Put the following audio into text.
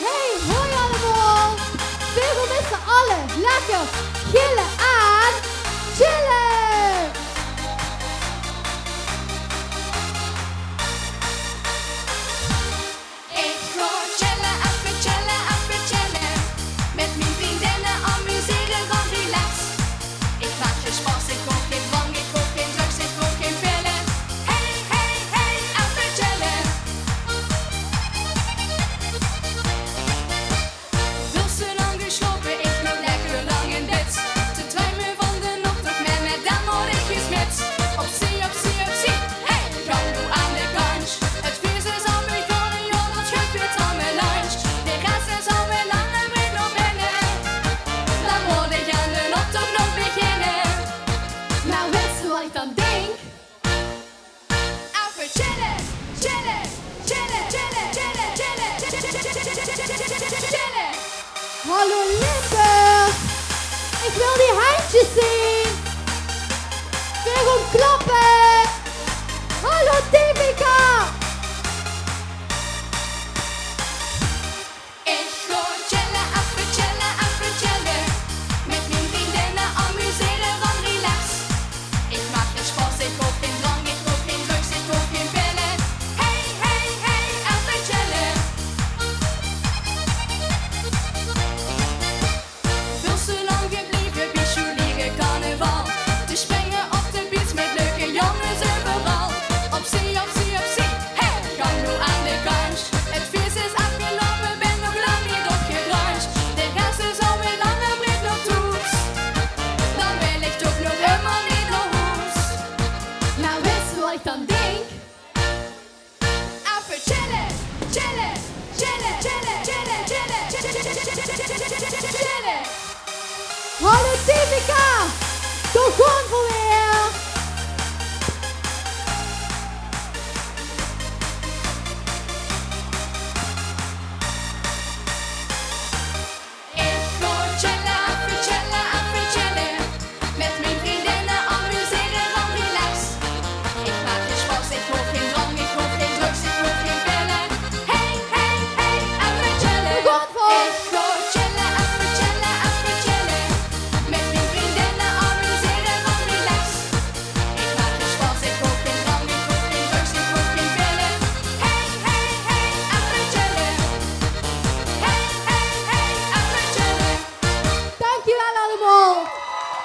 Hey, hoi allemaal! Zullen we met z'n allen lekker gillen aan chillen? Ik ga chillen, even chillen, even chillen. Met mijn vriendinnen amuseren, gewoon relax. Ik maak geen spas, ik hoef geen dwang, ik hoef geen drugs, ik hoef geen pillen. Hey, hey, hey, even chillen. Veel te lang geslopen, ik loop lekker lang in bed. Te twijmen van de nacht, toch met dan word ik gesmet. Op zee, op zee, op zee, hey, kom nu aan de kant. Het vuur is al begonnen, joh, dat gebeurt al mijn lunch. De rest is al weer lang en weer nog binnen. Dan moet ik aan de nacht toch nog beginnen. Nou, weet je wat ik dan denk? Even chillen, chillen, chillen, chillen, chillen, chillen, chillen. Hallo